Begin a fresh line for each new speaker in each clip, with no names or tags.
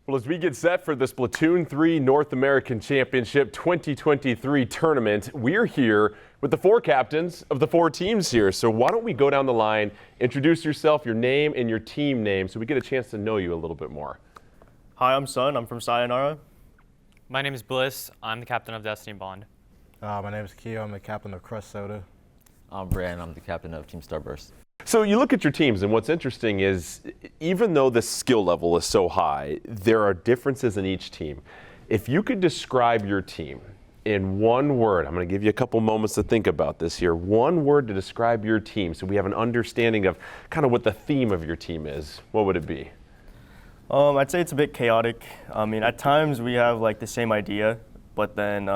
Well, as we get set for the Splatoon 3 North American Championship 2023 tournament, we're here with the four captains of the four teams here. So why don't we go down the line, introduce yourself, your name, and your team name so we get a chance to know you a little bit more.
Hi, I'm Sun. I'm from Cyanara.
My name is Bliss. I'm the captain of Destiny Bond.
My name is Keo. I'm the captain of Crush Soda.
I'm Brian. I'm the captain of Team Starburst.
So you look at your teams, and what's interesting is, even though the skill level is so high, there are differences in each team. If you could describe your team in one word, I'm going to give you a couple moments to think about this here. One word to describe your team so we have an understanding of kind of what the theme of your team is. What would it be?
I'd say it's a bit chaotic. I mean, at times we have like the same idea, but then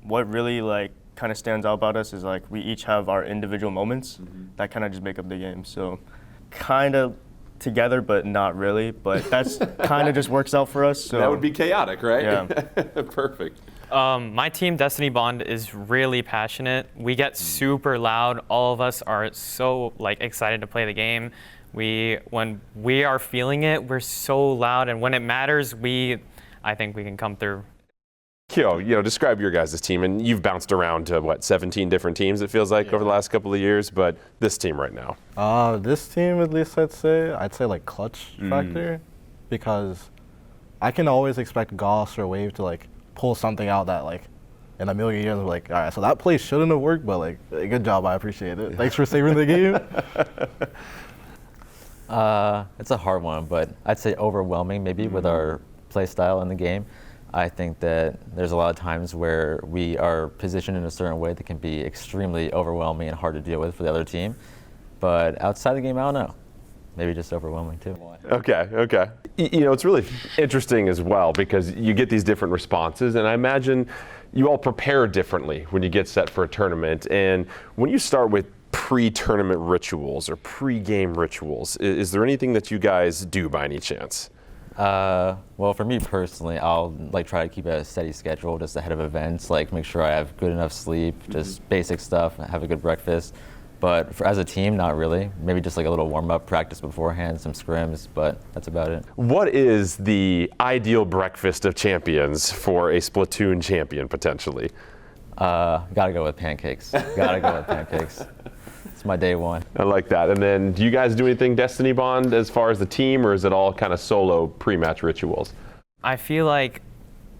what really like kind of stands out about us is like we each have our individual moments that kind of just make up the game. So kind of together, but not really. But that's kind of just works out for us. So
that would be chaotic, right?
Yeah.
Perfect.
My team, Destiny Bond, is really passionate. We get super loud. All of us are so excited to play the game. When we are feeling it, we're so loud, and when it matters, I think we can come through.
Kyo, describe your guys' team, and you've bounced around to 17 different teams, it feels like, over the last couple of years, but this team right now.
This team, at least I'd say like clutch factor, because I can always expect Goss or Wave to pull something out that in a million years, all right, so that play shouldn't have worked, but good job, I appreciate it. Thanks for saving the game.
It's a hard one, but I'd say overwhelming maybe with our play style in the game. I think that there's a lot of times where we are positioned in a certain way that can be extremely overwhelming and hard to deal with for the other team. But outside the game, I don't know. Maybe just overwhelming too.
Okay. It's really interesting as well because you get these different responses, and I imagine you all prepare differently when you get set for a tournament. And when you start with pre-tournament rituals or pre-game rituals, is there anything that you guys do by any chance?
Well, for me personally, I'll try to keep a steady schedule just ahead of events, make sure I have good enough sleep, just basic stuff, have a good breakfast. But as a team, not really. Maybe just a little warm-up practice beforehand, some scrims, but that's about it. What
is the ideal breakfast of champions for a Splatoon champion, potentially?
Gotta go with pancakes. It's my day one.
I like that. And then do you guys do anything Destiny Bond as far as the team, or is it all kind of solo pre-match rituals?
I feel like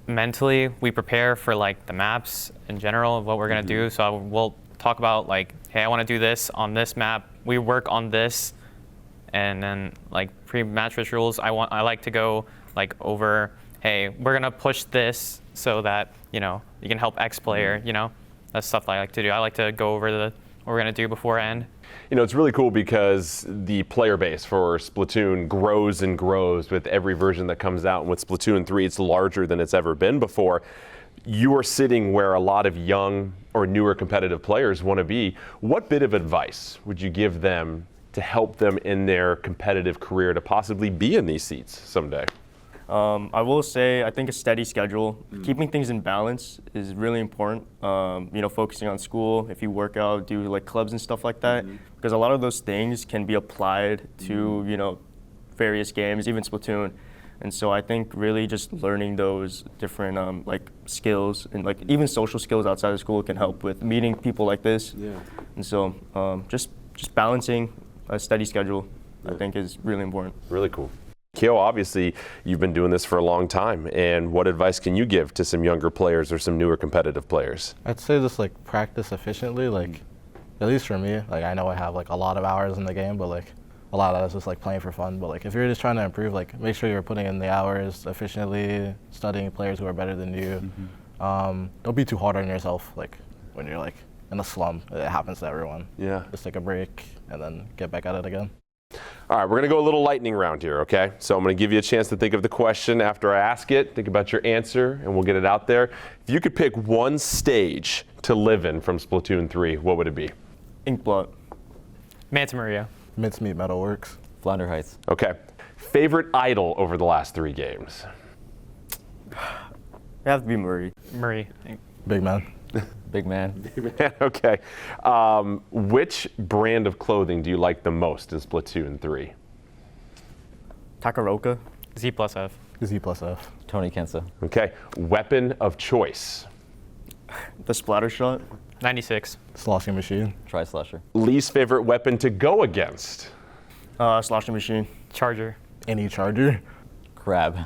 mentally we prepare for the maps in general of what we're going to do. So we'll talk about hey, I want to do this on this map. We work on this. And then pre-match rituals, I like to go over, hey, we're going to push this so that, you can help X player, That's stuff I like to do. I like to go over what we're going to do beforehand.
It's really cool because the player base for Splatoon grows and grows with every version that comes out. And with Splatoon 3, it's larger than it's ever been before. You are sitting where a lot of young or newer competitive players want to be. What bit of advice would you give them to help them in their competitive career to possibly be in these seats someday?
I will say I think a steady schedule, keeping things in balance is really important. Focusing on school, if you work out, do clubs and stuff like that, because a lot of those things can be applied to various games, even Splatoon. And so I think really just learning those different skills and even social skills outside of school can help with meeting people like this. Yeah. And so just balancing a steady schedule, I think is really important.
Really cool. Kyo, obviously, you've been doing this for a long time, and what advice can you give to some younger players or some newer competitive players?
I'd say just practice efficiently, at least for me, I know I have a lot of hours in the game, but a lot of that is just playing for fun. But if you're just trying to improve, make sure you're putting in the hours efficiently, studying players who are better than you. Don't be too hard on yourself, when you're in a slump. It happens to everyone. Yeah. Just take a break and then get back at it again.
All right, we're going to go a little lightning round here, okay? So I'm going to give you a chance to think of the question after I ask it. Think about your answer, and we'll get it out there. If you could pick one stage to live in from Splatoon 3, what would it be?
Inkblot.
Manta Maria.
Mincemeat Metalworks.
Flounder Heights.
Okay. Favorite idol over the last 3 games?
It have to be Murray.
Murray.
Big man.
Big man.
Big man, okay. Which brand of clothing do you like the most in Splatoon 3?
Takaroka.
Z+F.
Z plus F.
Tony Kensa.
Okay. Weapon of choice.
The splatter shot.
96.
Sloshing machine.
Tri-slasher.
Least favorite weapon to go against.
Sloshing machine.
Charger.
Any charger.
Crab.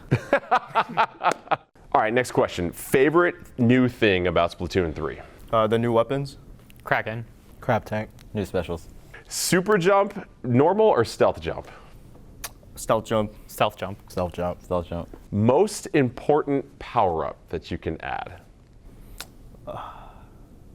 All right, next question. Favorite new thing about Splatoon 3?
The new weapons.
Kraken.
Crab tank.
New specials.
Super jump, normal, or stealth jump?
Stealth jump.
Stealth jump.
Stealth jump.
Stealth jump.
Most important power-up that you can add?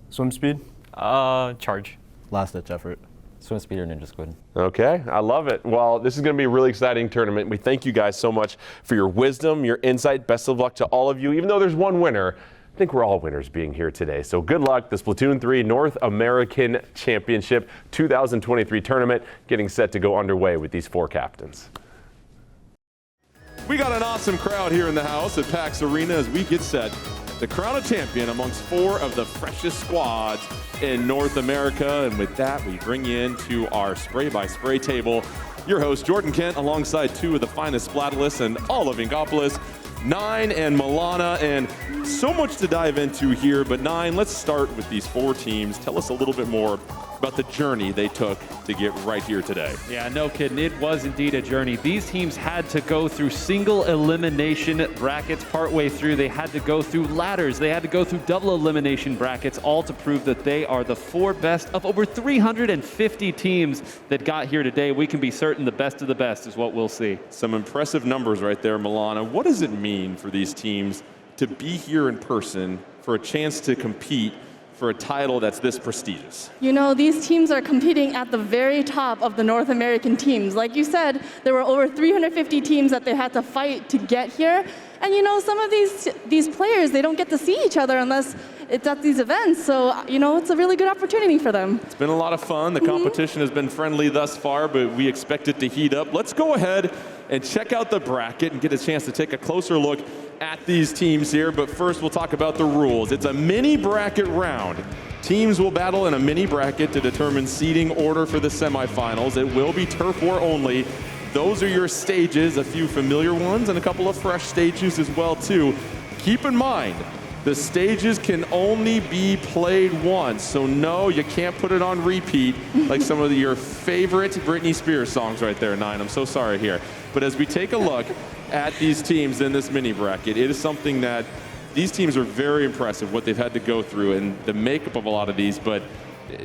Swim speed.
Charge.
Last ditch effort.
Swim speed or ninja squid.
Okay, I love it. Well, this is going to be a really exciting tournament. We thank you guys so much for your wisdom, your insight. Best of luck to all of you. Even though there's one winner, I think we're all winners being here today. So good luck. The Splatoon 3 North American Championship 2023 tournament getting set to go underway with these 4 captains.
We got an awesome crowd here in the house at PAX Arena as we get set to crown a champion amongst 4 of the freshest squads in North America. And with that, we bring you into our spray-by-spray table. Your host, Jordan Kent, alongside 2 of the finest Splatalists in all of Inkopolis, Nine and Milana, and so much to dive into here. But Nine, let's start with these 4 teams. Tell us a little bit more about the journey they took to get right here today.
Yeah, no kidding. It was indeed a journey. These teams had to go through single elimination brackets partway through. They had to go through ladders. They had to go through double elimination brackets, all to prove that they are the 4 best of over 350 teams that got here today. We can be certain the best of the best is what we'll see.
Some impressive numbers right there, Milana. What does it mean for these teams to be here in person for a chance to compete for a title that's this prestigious?
You know, these teams are competing at the very top of the North American teams. Like you said, there were over 350 teams that they had to fight to get here. And you know, some of these players, they don't get to see each other unless it's at these events. So, you know, it's a really good opportunity for them.
It's been a lot of fun. The competition has been friendly thus far, but we expect it to heat up. Let's go ahead and check out the bracket and get a chance to take a closer look at these teams here. But first, we'll talk about the rules. It's a mini bracket round. Teams will battle in a mini bracket to determine seeding order for the semifinals. It will be turf war only. Those are your stages, a few familiar ones and a couple of fresh stages as well too. Keep in mind, the stages can only be played once, so no, you can't put it on repeat like some of your favorite Britney Spears songs right there, Nine. I'm so sorry here. But as we take a look at these teams in this mini bracket, it is something that these teams are very impressive, what they've had to go through and the makeup of a lot of these. But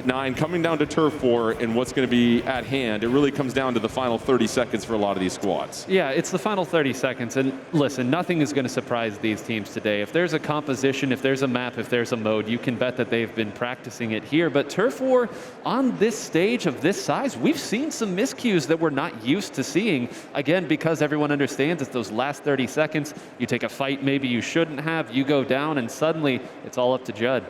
Nine, coming down to turf war and what's going to be at hand, it really comes down to the final 30 seconds for a lot of these squads.
Yeah, it's the final 30 seconds. And listen, nothing is going to surprise these teams today. If there's a composition, if there's a map, if there's a mode, you can bet that they've been practicing it here. But turf war on this stage of this size, we've seen some miscues that we're not used to seeing. Again, because everyone understands it's those last 30 seconds. You take a fight maybe you shouldn't have, you go down, and suddenly it's all up to Judd.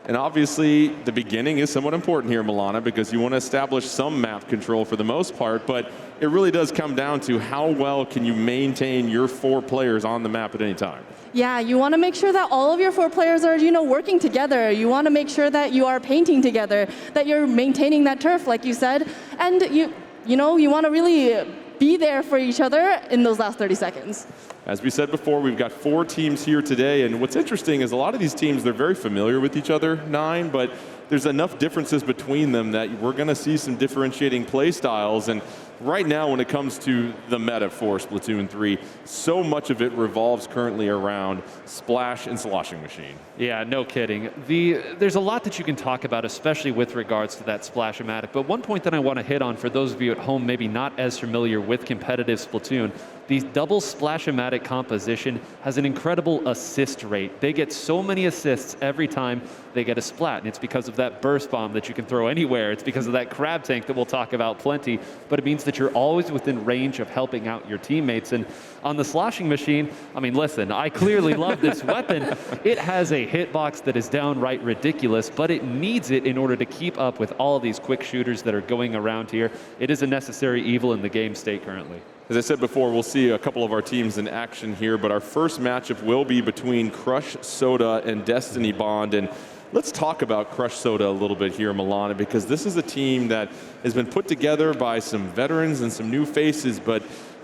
And obviously, the beginning is somewhat important here, Milana, because you want to establish some map control for the most part, but it really does come down to how well can you maintain your 4 players on the map at any time.
Yeah, you want to make sure that all of your 4 players are, you know, working together. You want to make sure that you are painting together, that you're maintaining that turf, like you said, and you know, you want to really be there for each other in those last 30 seconds.
As we said before, we've got 4 teams here today, and what's interesting is a lot of these teams, they're very familiar with each other, Nine, but there's enough differences between them that we're going to see some differentiating play styles. And right now, when it comes to the meta for Splatoon 3, so much of it revolves currently around Splash and Sloshing Machine.
Yeah, no kidding. There's a lot that you can talk about, especially with regards to that Splash-O-Matic. But one point that I want to hit on for those of you at home maybe not as familiar with competitive Splatoon, the double Splash-O-Matic composition has an incredible assist rate. They get so many assists every time they get a splat, and it's because of that burst bomb that you can throw anywhere. It's because of that crab tank that we'll talk about plenty, but it means that you're always within range of helping out your teammates. And on the Sloshing Machine, I mean, listen, I clearly love this weapon. It has a hitbox that is downright ridiculous, but it needs it in order to keep up with all of these quick shooters that are going around here. It is a necessary evil in the game state currently.
As I said before, we'll see a couple of our teams in action here, but our first matchup will be between Crush Soda and Destiny Bond. And let's talk about Crush Soda a little bit here, Milana, because this is a team that has been put together by some veterans and some new faces, but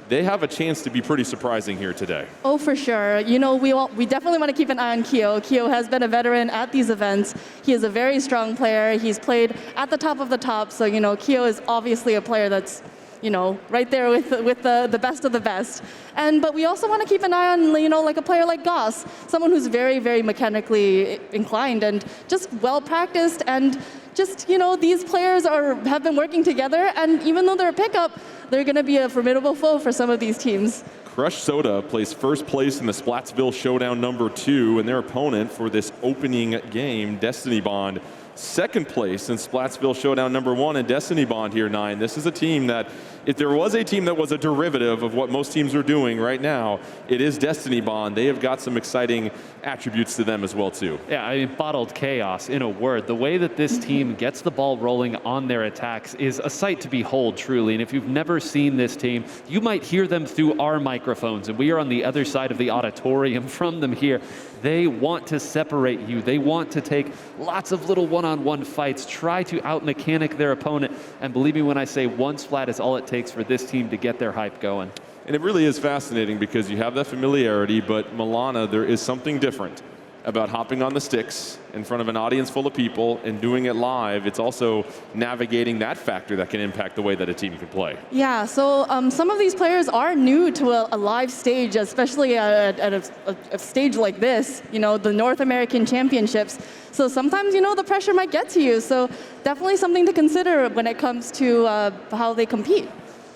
they have a chance to be pretty surprising here today.
Oh, for sure. You know, we definitely want to keep an eye on Kyo. Kyo has been a veteran at these events. He is a very strong player. He's played at the top of the top. So, you know, Kyo is obviously a player that's, you know, right there with the best of the best. But we also want to keep an eye on, you know, like a player like Goss, someone who's very, very mechanically inclined and just well practiced. And just, you know, these players have been working together. And even though they're a pickup, they're going to be a formidable foe for some of these teams.
Crush Soda placed first place in the Splatsville Showdown #2, and their opponent for this opening game, Destiny Bond, second place in Splatsville Showdown #1 and Destiny Bond here, 9. This is a team that, if there was a team that was a derivative of what most teams are doing right now, it is Destiny Bond. They have got some exciting attributes to them as well, too.
Yeah, I mean, bottled chaos, in a word. The way that this team gets the ball rolling on their attacks is a sight to behold, truly. And if you've never seen this team, you might hear them through our microphones, and we are on the other side of the auditorium from them here. They want to separate you. They want to take lots of little one-on-one fights, try to out-mechanic their opponent, and believe me when I say one splat is all it takes for this team to get their hype going.
And it really is fascinating because you have that familiarity, but Milana, there is something different about hopping on the sticks in front of an audience full of people and doing it live. It's also navigating that factor that can impact the way that a team can play.
Yeah, so some of these players are new to a live stage, especially at a stage like this, you know, the North American Championships. So sometimes, you know, the pressure might get to you. So definitely something to consider when it comes to how they compete.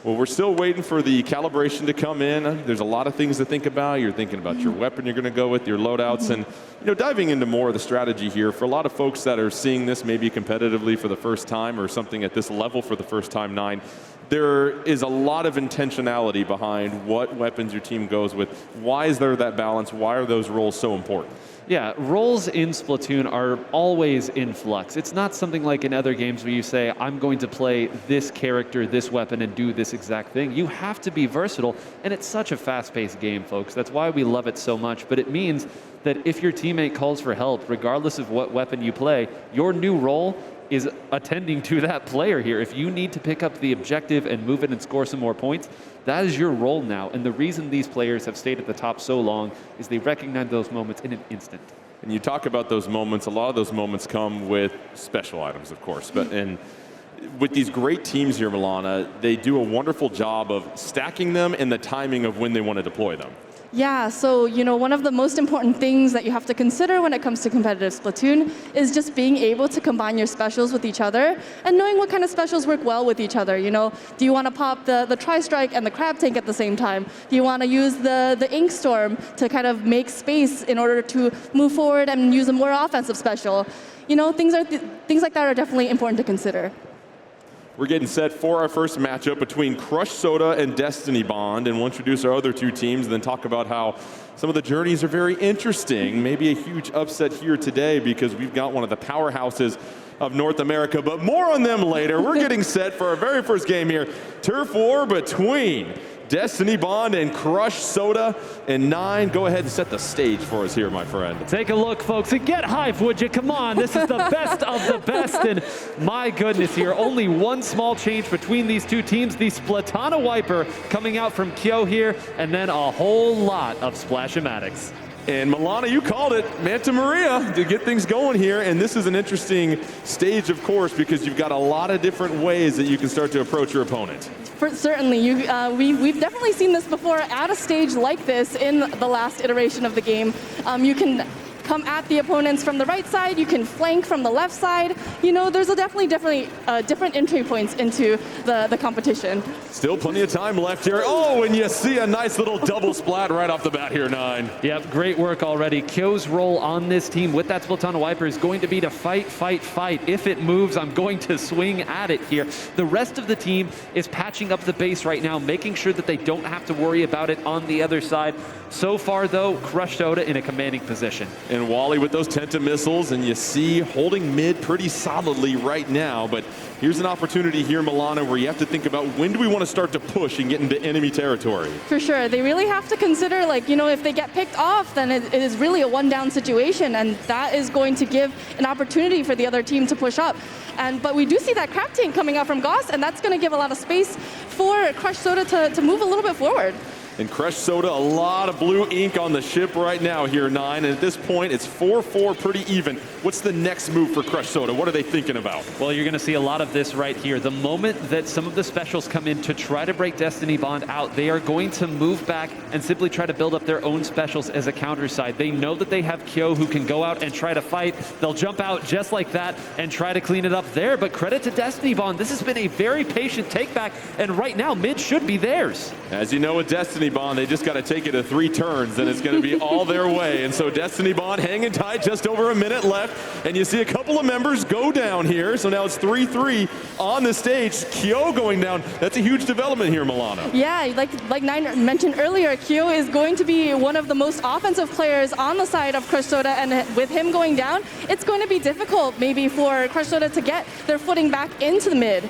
Well, we're still waiting for the calibration to come in. There's a lot of things to think about. You're thinking about your weapon you're going to go with, your loadouts, and, you know, diving into more of the strategy here. For a lot of folks that are seeing this maybe competitively for the first time or something at this level for the first time, 9, there is a lot of intentionality behind what weapons your team goes with. Why is there that balance? Why are those roles so important?
Yeah, roles in Splatoon are always in flux. It's not something like in other games where you say, I'm going to play this character, this weapon, and do this exact thing. You have to be versatile, and it's such a fast-paced game, folks. That's why we love it so much. But it means that if your teammate calls for help, regardless of what weapon you play, your new role is attending to that player here. If you need to pick up the objective and move it and score some more points, that is your role now. And the reason these players have stayed at the top so long is they recognize those moments in an instant.
And you talk about those moments, a lot of those moments come with special items, of course. And with these great teams here, Milana, they do a wonderful job of stacking them and the timing of when they want to deploy them.
Yeah, so, you know, one of the most important things that you have to consider when it comes to competitive Splatoon is just being able to combine your specials with each other and knowing what kind of specials work well with each other. You know, do you want to pop the Tri-Strike and the Crab Tank at the same time? Do you want to use the Ink Storm to kind of make space in order to move forward and use a more offensive special? You know, things like that are definitely important to consider.
We're getting set for our first matchup between Crush Soda and Destiny Bond, and we'll introduce our other two teams and then talk about how some of the journeys are very interesting. Maybe a huge upset here today because we've got one of the powerhouses of North America, but more on them later. We're getting set for our very first game here. Turf War between Destiny Bond and Crush Soda. And 9, go ahead and set the stage for us here, my friend.
Take a look, folks, and get hype, would you? Come on, this is the best of the best. And my goodness here, only one small change between these two teams. The Splatana Wiper coming out from Kyo here, and then a whole lot of Splashamatics.
And Milana, you called it, Manta Maria, to get things going here. And this is an interesting stage, of course, because you've got a lot of different ways that you can start to approach your opponent.
Certainly, we've definitely seen this before at a stage like this in the last iteration of the game. You can come at the opponents from the right side, you can flank from the left side. You know, there's definitely different entry points into the competition.
Still plenty of time left here. Oh, and you see a nice little double splat right off the bat here, 9.
Yep, great work already. Kyo's role on this team with that Splatana Wiper is going to be to fight, fight, fight. If it moves, I'm going to swing at it here. The rest of the team is patching up the base right now, making sure that they don't have to worry about it on the other side. So far, though, Crush Soda in a commanding position.
And And Wally with those Tenta missiles, and you see holding mid pretty solidly right now. But here's an opportunity here, Milana, where you have to think about when do we want to start to push and get into enemy territory.
For sure. They really have to consider, like, if they get picked off, then it is really a one-down situation, and that is going to give an opportunity for the other team to push up. But we do see that crab tank coming out from Goss, and that's going to give a lot of space for Crush Soda to move a little bit forward.
And Crush Soda, a lot of blue ink on the ship right now here, 9. And at this point, it's 4-4, pretty even. What's the next move for Crush Soda? What are they thinking about?
Well, you're going to see a lot of this right here. The moment that some of the specials come in to try to break Destiny Bond out, they are going to move back and simply try to build up their own specials as a counter side. They know that they have Kyo who can go out and try to fight. They'll jump out just like that and try to clean it up there. But credit to Destiny Bond. This has been a very patient takeback, and right now, mid should be theirs.
As you know, with Destiny Bond, they just got to take it to 3 turns, and it's going to be all their way. And so Destiny Bond hanging tight, just over a minute left. And you see a couple of members go down here. So now it's 3-3 on the stage. Kyo going down. That's a huge development here, Milana.
Yeah, like Nine mentioned earlier, Kyo is going to be one of the most offensive players on the side of Crush Soda, and with him going down, it's going to be difficult maybe for Crush Soda to get their footing back into the mid.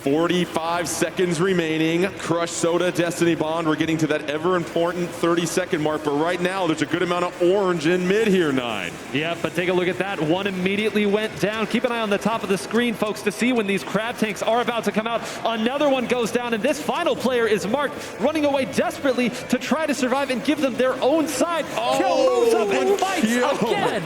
45 seconds remaining. Crush Soda, Destiny Bond, we're getting to that ever-important 30-second mark, but right now there's a good amount of orange in mid here, 9.
Yeah, but take a look at that. One immediately went down. Keep an eye on the top of the screen, folks, to see when these crab tanks are about to come out. Another one goes down, and this final player is marked, running away desperately to try to survive and give them their own side. Kyo moves up and fights again.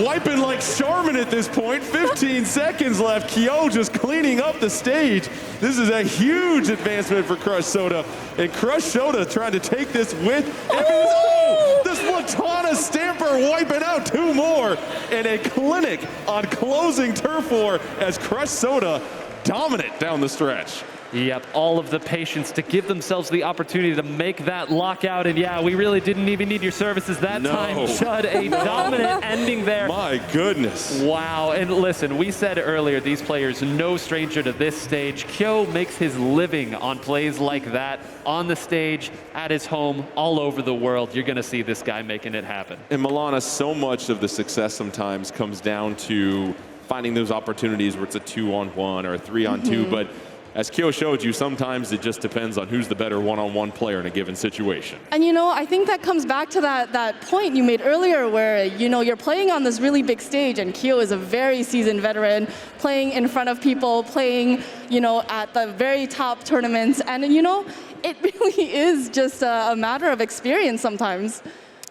Wiping like Charmin at this point. 15 seconds left. Kyo just cleaning up the stage. This is a huge advancement for Crush Soda. And Crush Soda trying to take this with... the Splatana Stamper wiping out 2 more. And a clinic on closing turf war as Crush Soda dominant down the stretch.
Yep, all of the patience to give themselves the opportunity to make that lockout. And yeah, we really didn't even need your services that time. Chud, a dominant ending there.
My goodness.
Wow, and listen, we said earlier, these players no stranger to this stage. Kyo makes his living on plays like that, on the stage, at his home, all over the world. You're gonna see this guy making it happen.
And Milana, so much of the success sometimes comes down to finding those opportunities where it's a 2-on-1 or a 3-on-2, but as Kyo showed you, sometimes it just depends on who's the better one-on-one player in a given situation.
And I think that comes back to that point you made earlier where, you're playing on this really big stage, and Kyo is a very seasoned veteran, playing in front of people, playing, at the very top tournaments. And, it really is just a matter of experience sometimes.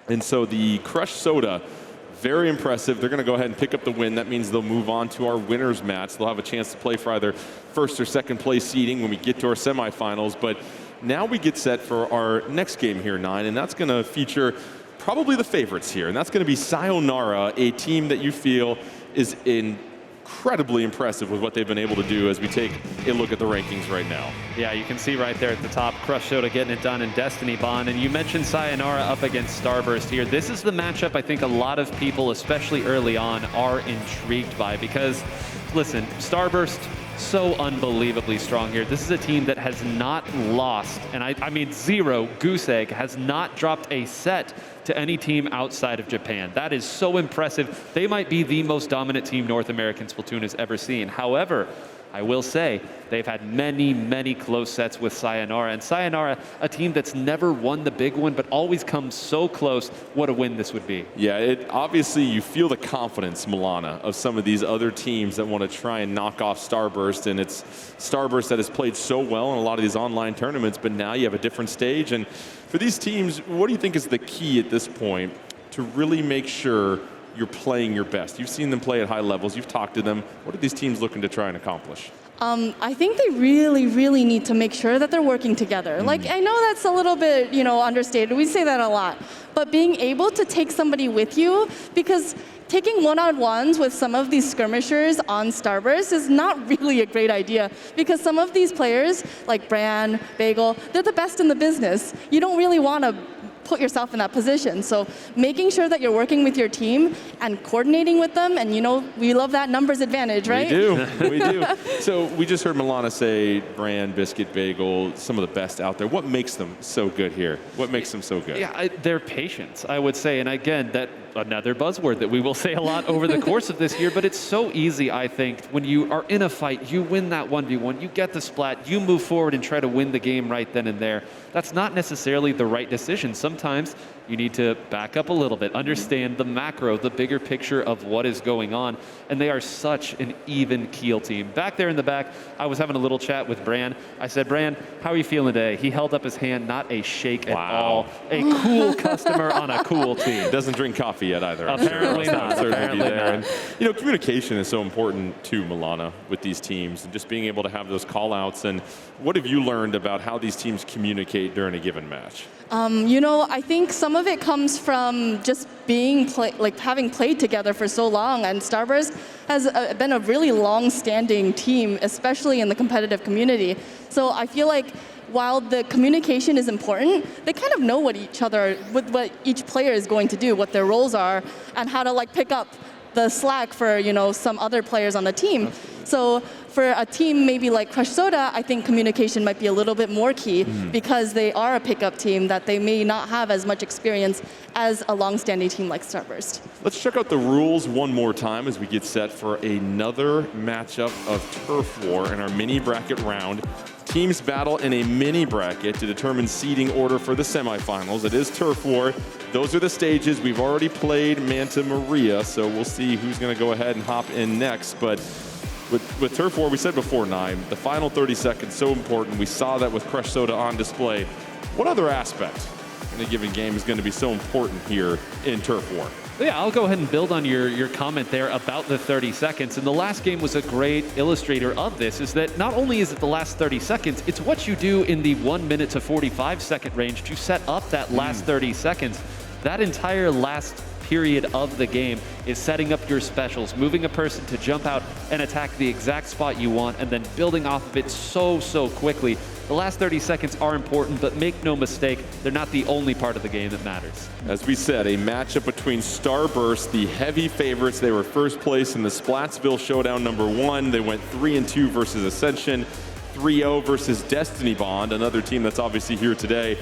And so the Crush Soda, very impressive. They're going to go ahead and pick up the win. That means they'll move on to our winners match. They'll have a chance to play for either first or second place seeding when we get to our semifinals. But now we get set for our next game here, 9, and that's going to feature probably the favorites here. And that's going to be Cyanara, a team that you feel is incredibly impressive with what they've been able to do as we take a look at the rankings right now.
Yeah, you can see right there at the top, Crush Soda getting it done in Destiny Bond. And you mentioned Cyanara up against Starburst here. This is the matchup I think a lot of people, especially early on, are intrigued by because, listen, Starburst, so unbelievably strong here. This is a team that has not lost, and I mean 0 goose egg, has not dropped a set to any team outside of Japan. That is so impressive. They might be the most dominant team North American Splatoon has ever seen. However, I will say they've had many, many close sets with Cyanara. And Cyanara, a team that's never won the big one, but always comes so close. What a win this would be.
Yeah, obviously you feel the confidence, Milana, of some of these other teams that want to try and knock off Starburst. And it's Starburst that has played so well in a lot of these online tournaments, but now you have a different stage. And for these teams, what do you think is the key at this point to really make sure you're playing your best? You've seen them play at high levels. You've talked to them. What are these teams looking to try and accomplish?
I think they really, really need to make sure that they're working together. Like, I know that's a little bit, understated. We say that a lot. But being able to take somebody with you, because taking one-on-ones with some of these skirmishers on Starburst is not really a great idea, because some of these players, like Bran, Bagel, they're the best in the business. You don't really want to put yourself in that position. So making sure that you're working with your team and coordinating with them, and we love that numbers advantage, right?
We do. So we just heard Milana say Bran, Biscuit, Bagel, some of the best out there. What makes them so good here? What makes them so good?
Yeah, their patience, I would say. And again, that another buzzword that we will say a lot over the course of this year, but it's so easy, I think, when you are in a fight, you win that 1v1, you get the splat, you move forward and try to win the game right then and there. That's not necessarily the right decision. Sometimes you need to back up a little bit, understand the macro, the bigger picture of what is going on, and they are such an even keel team. Back there in the back, I was having a little chat with Bran. I said, Bran, how are you feeling today? He held up his hand, not a shake at all. A cool customer on a cool team.
Doesn't drink coffee yet either.
Apparently not. Apparently not.
And, communication is so important too, Milana, with these teams, and just being able to have those call-outs. And what have you learned about how these teams communicate during a given match?
I think some of it comes from just having played together for so long, and Starburst has been a really long-standing team, especially in the competitive community. So I feel like while the communication is important, they kind of know what each player is going to do, what their roles are, and how to pick up the slack for some other players on the team. So for a team maybe like Crush Soda, I think communication might be a little bit more key because they are a pickup team that they may not have as much experience as a long-standing team like Starburst.
Let's check out the rules one more time as we get set for another matchup of Turf War in our mini bracket round. Teams battle in a mini bracket to determine seeding order for the semifinals. It is Turf War. Those are the stages. We've already played Manta Maria, so we'll see who's going to go ahead and hop in next. But with Turf War, we said before, Nime, the final 30 seconds so important. We saw that with Crush Soda on display. What other aspect in a given game is going to be so important here in Turf War?
Yeah, I'll go ahead and build on your comment there about the 30 seconds. And the last game was a great illustrator of this, is that not only is it the last 30 seconds, it's what you do in the 1 minute to 45 second range to set up that last 30 seconds. That entire last period of the game is setting up your specials, moving a person to jump out and attack the exact spot you want, and then building off of it so quickly. The last 30 seconds are important, but make no mistake, they're not the only part of the game that matters.
As we said, a matchup between Starburst, the heavy favorites. They were first place in the Splatsville Showdown #1. They went 3-2 versus Ascension, 3-0 versus Destiny Bond, another team that's obviously here today.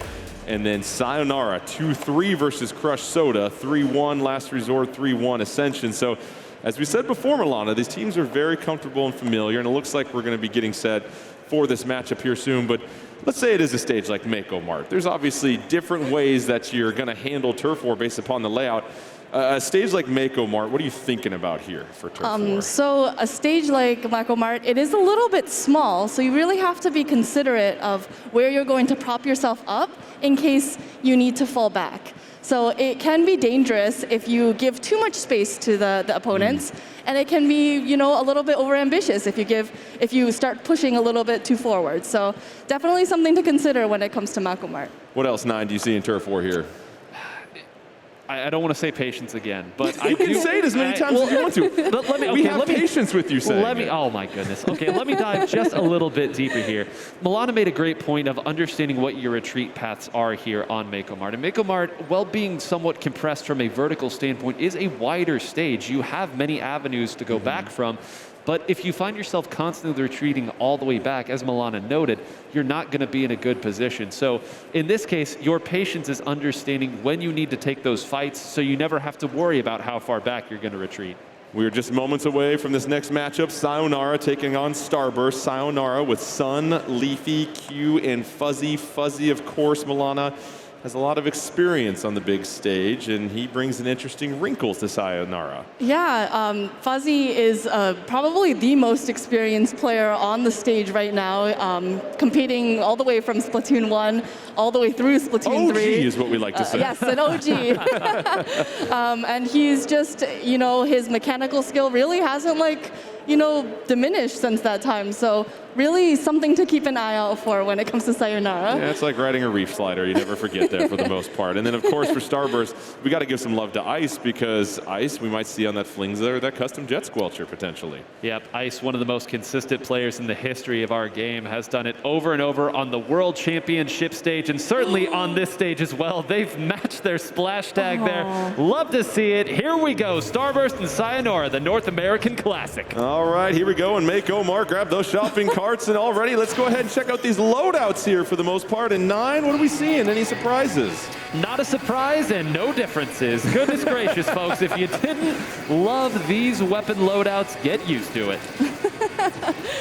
And then Cyanara, 2-3 versus Crush Soda, 3-1 Last Resort, 3-1 Ascension. So as we said before, Milana, these teams are very comfortable and familiar, and it looks like we're going to be getting set for this matchup here soon. But let's say it is a stage like Mako Mart. There's obviously different ways that you're going to handle Turf War based upon the layout. A stage like Mako Mart, what are you thinking about here for Turf War?
So a stage like Mako Mart, it is a little bit small, so you really have to be considerate of where you're going to prop yourself up in case you need to fall back. So it can be dangerous if you give too much space to the opponents, and it can be, a little bit overambitious if you start pushing a little bit too forward. So definitely something to consider when it comes to Mako Mart.
What else, Nine, do you see in Turf War here?
I don't want to say patience again, but
you can say it as many times as you want to.
But
we have patience with you saying it.
Oh my goodness. Okay, let me dive just a little bit deeper here. Milana made a great point of understanding what your retreat paths are here on Mako Mart. And Mako Mart, while being somewhat compressed from a vertical standpoint, is a wider stage. You have many avenues to go back from. But if you find yourself constantly retreating all the way back, as Milana noted, you're not going to be in a good position. So in this case, your patience is understanding when you need to take those fights so you never have to worry about how far back you're going to retreat.
We're just moments away from this next matchup. Cyanara taking on Starburst. Cyanara with Sun, Leafy, Q, and Fuzzy. Fuzzy, of course, Milana, has a lot of experience on the big stage, and he brings an interesting wrinkles to Cyanara.
Yeah, Fuzzy is probably the most experienced player on the stage right now, competing all the way from Splatoon 1 all the way through Splatoon 3.
OG is what we like to say.
Yes, an OG. And he's just, his mechanical skill really hasn't diminished since that time. So really something to keep an eye out for when it comes to Cyanara.
Yeah, it's like riding a reef slider. You never forget there for the most part. And then, of course, for Starburst, we got to give some love to Ice, because Ice we might see on that Flings there, that custom jet squelcher potentially.
Yep, Ice, one of the most consistent players in the history of our game, has done it over and over on the World Championship stage, and certainly on this stage as well. They've matched their splash tag there. Love to see it. Here we go, Starburst and Cyanara, the North American Classic.
All right, here we go, and make Omar grab those shopping carts. And already, let's go ahead and check out these loadouts here for the most part. And 9, what are we seeing? Any surprises?
Not a surprise and no differences. Goodness gracious, folks, if you didn't love these weapon loadouts, get used to it.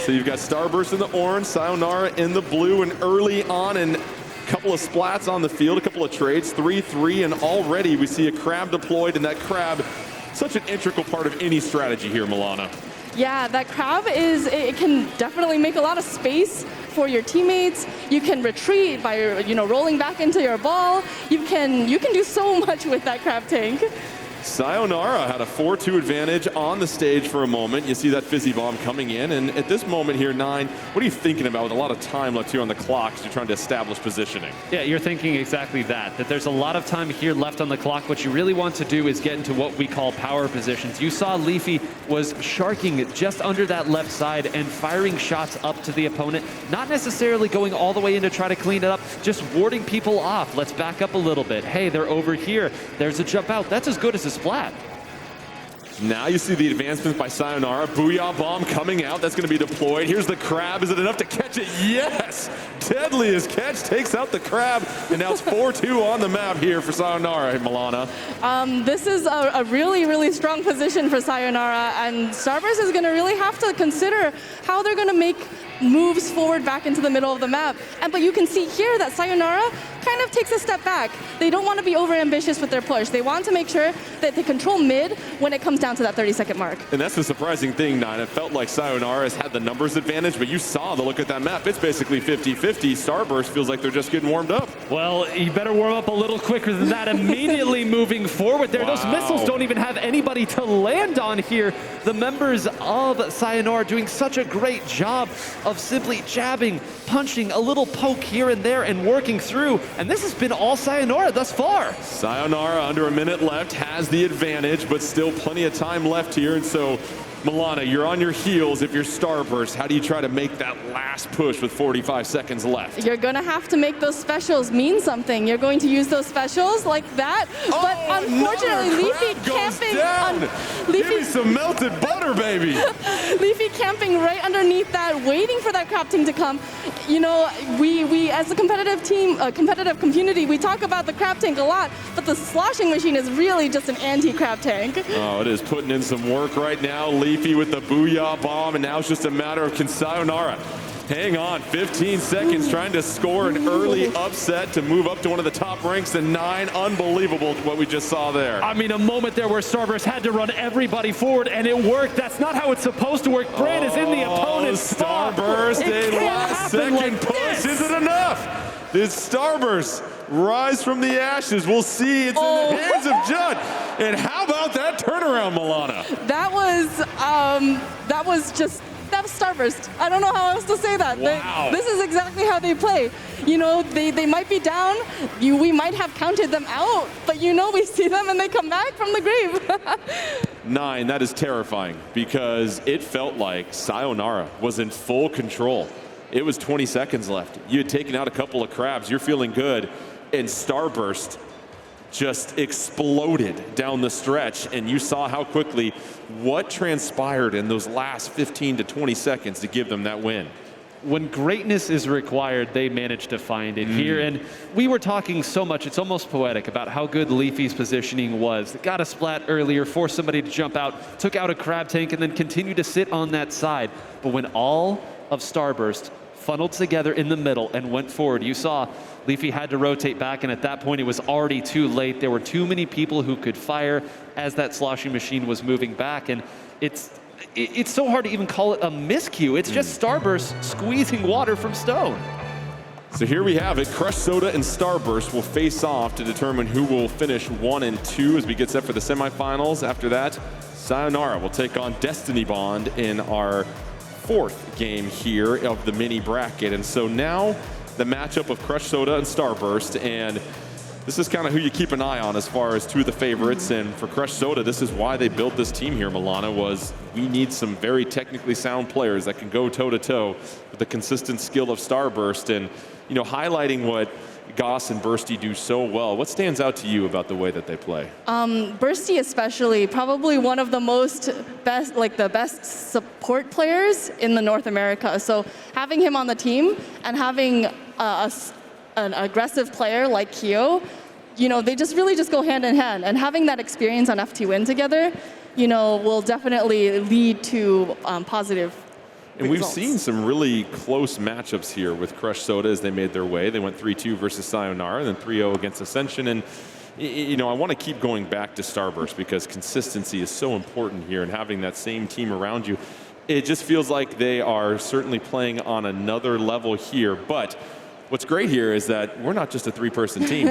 So you've got Starburst in the orange, Cyanara in the blue, and early on, and a couple of splats on the field, a couple of trades, 3-3, and already we see a crab deployed, and that crab, such an integral part of any strategy here, Milana.
Yeah, that crab it can definitely make a lot of space for your teammates. You can retreat by rolling back into your ball. You can do so much with that crab tank.
Cyanara had a 4-2 advantage on the stage for a moment. You see that fizzy bomb coming in, and at this moment here, 9, what are you thinking about with a lot of time left here on the clock as you're trying to establish positioning?
Yeah, you're thinking exactly that there's a lot of time here left on the clock. What you really want to do is get into what we call power positions. You saw Leafy was sharking just under that left side and firing shots up to the opponent, not necessarily going all the way in to try to clean it up, just warding people off. Let's back up a little bit. Hey, they're over here. There's a jump out. That's as good as a splat.
Now you see the advancements by Cyanara. Booyah bomb coming out. That's going to be deployed. Here's the crab. Is it enough to catch it? Yes! Deadliest catch takes out the crab. And now it's 4-2 on the map here for Cyanara. Hey, Milana.
This is a really, really strong position for Cyanara. And Starburst is going to really have to consider how they're going to make moves forward back into the middle of the map. But you can see here that Cyanara kind of takes a step back. They don't want to be overambitious with their push. They want to make sure that they control mid when it comes down to that 30-second mark.
And that's the surprising thing, 9. It felt like Cyanara has had the numbers advantage, but you saw the look at that map. It's basically 50-50. Starburst feels like they're just getting warmed up.
Well, you better warm up a little quicker than that. Immediately moving forward there. Wow. Those missiles don't even have anybody to land on here. The members of Cyanara doing such a great job of simply jabbing, punching, a little poke here and there, and working through. And this has been all Cyanara thus far.
Cyanara, under a minute left, has the advantage, but still plenty of time left here. And so, Milana, you're on your heels if you're Starburst. How do you try to make that last push with 45 seconds left?
You're going to have to make those specials mean something. You're going to use those specials like that. But unfortunately, Leafy camping.
Give me some melted butter, baby.
Leafy camping right underneath that, waiting for that crab tank to come. We as a competitive team, competitive community, we talk about the crab tank a lot, but the sloshing machine is really just an anti-crab tank.
Oh, it is putting in some work right now. Leafy with the booyah bomb, and now it's just a matter of can Cyanara hang on. 15 seconds trying to score an early upset to move up to one of the top ranks in 9. Unbelievable what we just saw there.
I mean, a moment there where Starburst had to run everybody forward, and it worked. That's not how it's supposed to work. Brand is in the opponent's spot.
Starburst, a last second push. Is it enough? Did Starburst rise from the ashes? We'll see. It's in the hands of Judd. And how about that turnaround, Milana?
That was Starburst. I don't know how else to say that.
Wow.
This is exactly how they play. They might be down. We might have counted them out, but we see them and they come back from the grave.
9, that is terrifying because it felt like Cyanara was in full control. It was 20 seconds left. You had taken out a couple of crabs. You're feeling good. And Starburst just exploded down the stretch, and you saw how quickly what transpired in those last 15 to 20 seconds to give them that win.
When greatness is required, they managed to find it here. And we were talking so much, it's almost poetic, about how good Leafy's positioning was. Got a splat earlier, forced somebody to jump out, took out a crab tank, and then continued to sit on that side. But when all of Starburst funneled together in the middle and went forward, you saw Leafy had to rotate back, and at that point it was already too late. There were too many people who could fire as that sloshing machine was moving back, and it's so hard to even call it a miscue. It's just Starburst squeezing water from stone.
So here we have it. Crush Soda and Starburst will face off to determine who will finish 1 and 2 as we get set for the semifinals. After that, Cyanara will take on Destiny Bond in our 4th game here of the mini bracket. And so now the matchup of Crush Soda and Starburst, and this is kind of who you keep an eye on as far as two of the favorites. And for Crush Soda, this is why they built this team here, Milana, was we need some very technically sound players that can go toe-to-toe with the consistent skill of Starburst. And, you know, highlighting what Goss and Bursty do so well. What stands out to you about the way that they play?
Bursty especially, probably one of the best support players in the North America. So having him on the team and having an aggressive player like Kyo, you know, they just really just go hand in hand. And having that experience on FT Win together, you know, will definitely lead to positive
And
results.
we've seen some really close matchups here with Crush Soda as they made their way. They went 3-2 versus Sayonara, and then 3-0 against Ascension. And, you know, I want to keep going back to Starburst because consistency is so important here, and having that same team around you, it just feels like they are certainly playing on another level here. But what's great here is that we're not just a 3-person team.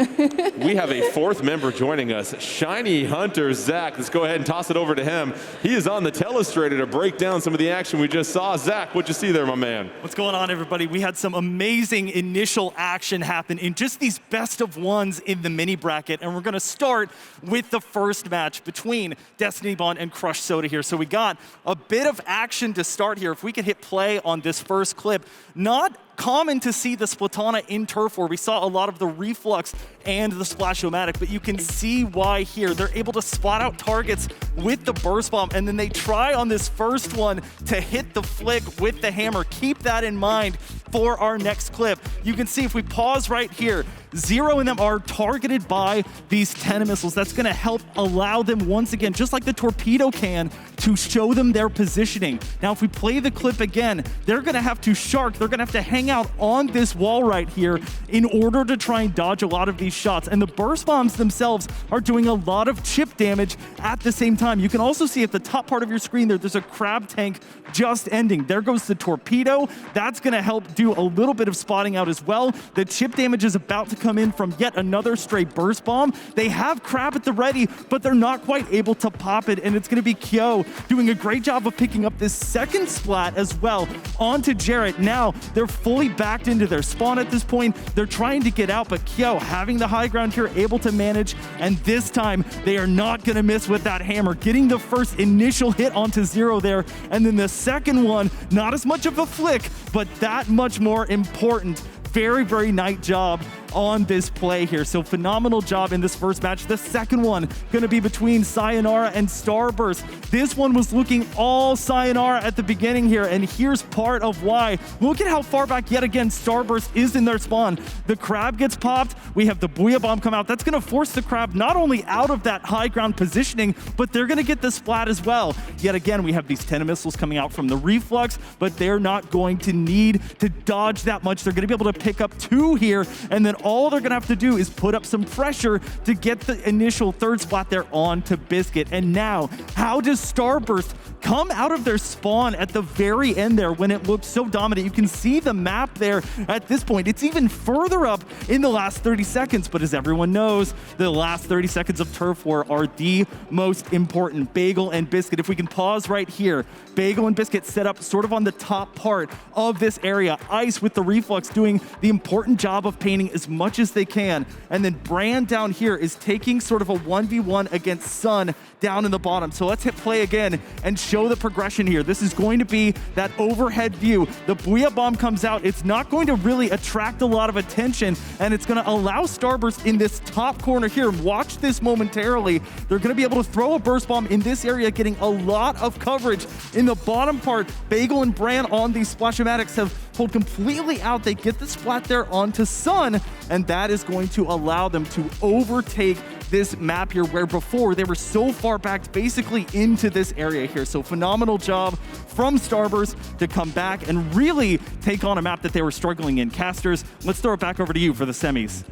We have a 4th member joining us, Shiny Hunter Zach. Let's go ahead and toss it over to him. He is on the Telestrator to break down some of the action we just saw. Zach, what'd you see there, my man?
What's going on, everybody? We had some amazing initial action happen in just these best of ones in the mini bracket, and we're going to start with the first match between Destiny Bond and Crush Soda here. So we got a bit of action to start here. If we could hit play on this first clip, not common to see the Splatana in Turf War. We saw a lot of the Reflux and the Splash-O-Matic, but you can see why here. They're able to spot out targets with the Burst Bomb, and then they try on this first one to hit the flick with the hammer. Keep that in mind for our next clip. You can see if we pause right here, 0 in them are targeted by these 10 missiles. That's going to help allow them once again, just like the torpedo can, to show them their positioning. Now, if we play the clip again, they're going to have to shark. They're going to have to hang out on this wall right here in order to try and dodge a lot of these shots. And the burst bombs themselves are doing a lot of chip damage at the same time. You can also see at the top part of your screen there's a crab tank just ending. There goes the torpedo. That's going to help do a little bit of spotting out as well. The chip damage is about to come in from yet another stray burst bomb. They have crab at the ready, but they're not quite able to pop it, and it's going to be Kyo doing a great job of picking up this second splat as well onto Jarrett. Now they're fully backed into their spawn at this point. They're trying to get out, but Kyo having the high ground here, able to manage, and this time they are not going to miss with that hammer, getting the first initial hit onto 0 there, and then the second one, not as much of a flick, but that much more important. Very, very nice job on this play here. So phenomenal job in this first match. The second one going to be between Cyanara and Starburst. This one was looking all Cyanara at the beginning here, and here's part of why. Look at how far back yet again Starburst is in their spawn. The crab gets popped. We have the Booyah Bomb come out. That's going to force the crab not only out of that high ground positioning, but they're going to get the splat as well. Yet again, we have these 10 missiles coming out from the Reflux, but they're not going to need to dodge that much. They're going to be able to pick up 2 here, and then all they're going to have to do is put up some pressure to get the initial third spot there on to Biscuit. And now, how does Starburst come out of their spawn at the very end there when it looked so dominant? You can see the map there at this point. It's even further up in the last 30 seconds, but as everyone knows, the last 30 seconds of Turf War are the most important. Bagel and Biscuit, if we can pause right here, Bagel and Biscuit set up sort of on the top part of this area. Ice with the Reflux doing the important job of painting as much as they can. And then Brand down here is taking sort of a 1v1 against Sun down in the bottom. So let's hit play again and show the progression here. This is going to be that overhead view. The Booyah Bomb comes out. It's not going to really attract a lot of attention, and it's going to allow Starburst in this top corner here. Watch this momentarily. They're going to be able to throw a Burst Bomb in this area, getting a lot of coverage. In the bottom part, Bagel and Bran on these Splash-O-Matics have pulled completely out. They get the splat there onto Sun, and that is going to allow them to overtake this map here, where before they were so far back basically into this area here. So phenomenal job from Starburst to come back and really take on a map that they were struggling in. Casters, let's throw it back over to you for the semis.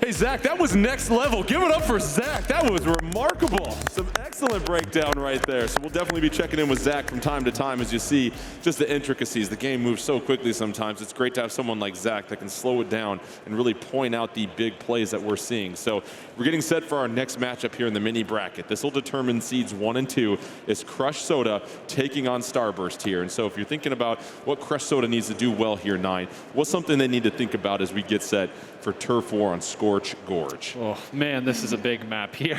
Hey, Zach, that was next level. Give it up for Zach. That was remarkable. Some excellent breakdown right there. So we'll definitely be checking in with Zach from time to time as you see just the intricacies. The game moves so quickly sometimes. It's great to have someone like Zach that can slow it down and really point out the big plays that we're seeing. So we're getting set for our next matchup here in the mini bracket. This will determine seeds 1 and 2. It's Crush Soda taking on Starburst here. And so if you're thinking about what Crush Soda needs to do well here, 9, what's something they need to think about as we get set for Turf War on Scorch Gorge?
Oh man, this is a big map here.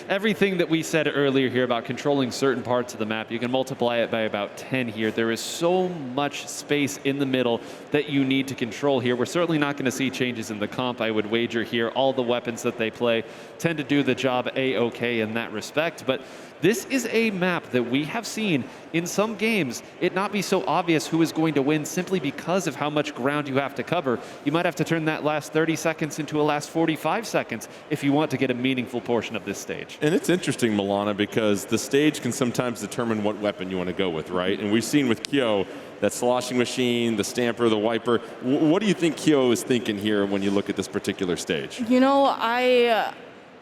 Everything that we said earlier here about controlling certain parts of the map, you can multiply it by about 10 here. There is so much space in the middle that you need to control here. We're certainly not going to see changes in the comp, I would wager here. All the weapons that they play tend to do the job A-okay in that respect, but this is a map that we have seen in some games it not be so obvious who is going to win simply because of how much ground you have to cover. You might have to turn that last 30 seconds into a last 45 seconds if you want to get a meaningful portion of this stage.
And it's interesting, Milana, because the stage can sometimes determine what weapon you want to go with, right? And we've seen with Kyo that sloshing machine, the stamper, the wiper. What do you think Kyo is thinking here when you look at this particular stage?
You know,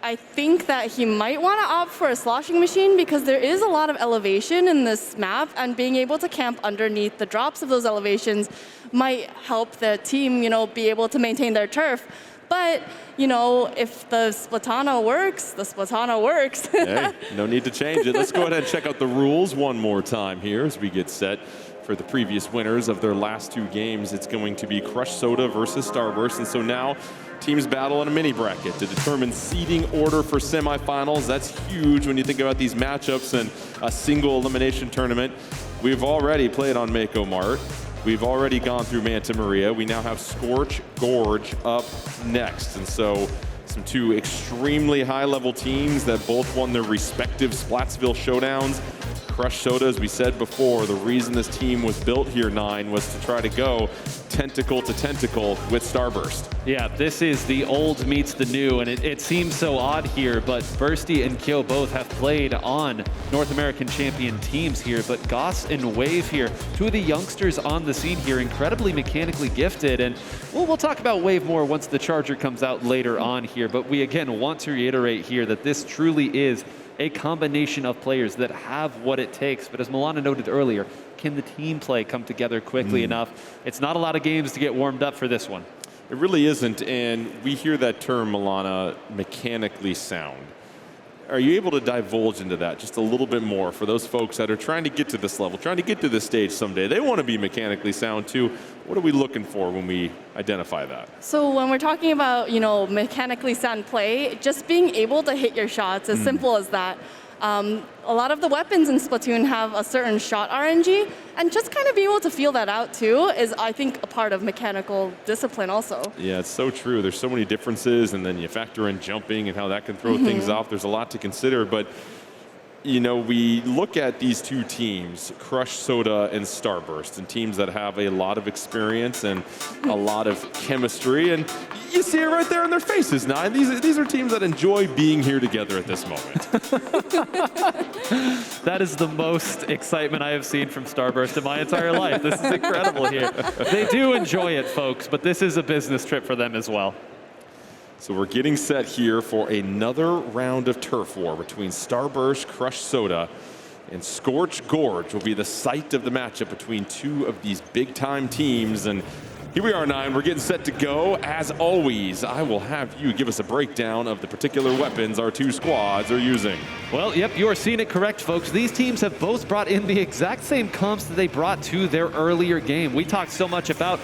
I think that he might want to opt for a sloshing machine because there is a lot of elevation in this map, and being able to camp underneath the drops of those elevations might help the team, you know, be able to maintain their turf. But, you know, if the Splatana works, the Splatana works.
Hey, no need to change it. Let's go ahead and check out the rules one more time here as we get set for the previous winners of their last 2 games. It's going to be Crush Soda versus Starburst. And so now teams battle in a mini bracket to determine seeding order for semifinals. That's huge when you think about these matchups and a single elimination tournament. We've already played on Mako Mart. We've already gone through Manta Maria. We now have Scorch Gorge up next. And so some 2 extremely high-level teams that both won their respective Splatsville Showdowns. Crush Soda, as we said before, the reason this team was built here, 9, was to try to go tentacle to tentacle with Starburst.
Yeah, this is the old meets the new, and it seems so odd here, but Bursty and Kyo both have played on North American champion teams here, but Goss and Wave here, 2 of the youngsters on the scene here, incredibly mechanically gifted, and we'll talk about Wave more once the charger comes out later on here, but we again want to reiterate here that this truly is a combination of players that have what it takes. But as Milana noted earlier, can the team play come together quickly enough? It's not a lot of games to get warmed up for this one.
It really isn't, and we hear that term, Milana, mechanically sound. Are you able to divulge into that just a little bit more for those folks that are trying to get to this level, trying to get to this stage someday? They want to be mechanically sound too. What are we looking for when we identify that?
So when we're talking about, you know, mechanically sound play, just being able to hit your shots, as simple as that. A lot of the weapons in Splatoon have a certain shot RNG, and just kind of being able to feel that out too is, I think, a part of mechanical discipline also.
Yeah, it's so true. There's so many differences, and then you factor in jumping and how that can throw things off. There's a lot to consider, but you know, we look at these 2 teams, Crush Soda and Starburst, and teams that have a lot of experience and a lot of chemistry, and you see it right there in their faces now. These are teams that enjoy being here together at this moment.
That is the most excitement I have seen from Starburst in my entire life. This is incredible here. They do enjoy it, folks, but this is a business trip for them as well.
So we're getting set here for another round of Turf War between Starburst, Crush Soda, and Scorch Gorge will be the site of the matchup between 2 of these big-time teams. And here we are, 9. We're getting set to go. As always, I will have you give us a breakdown of the particular weapons our 2 squads are using.
Well, yep, you are seeing it correct, folks. These teams have both brought in the exact same comps that they brought to their earlier game. We talked so much about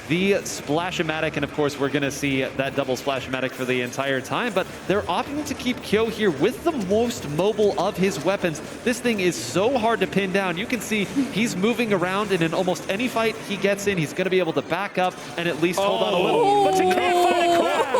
the Splash-O-Matic, and of course we're going to see that double Splash-O-Matic for the entire time, but they're opting to keep Kyo here with the most mobile of his weapons. This thing is so hard to pin down. You can see he's moving around, and in almost any fight he gets in, he's going to be able to back up and at least hold on a little. But you can't fight a crab!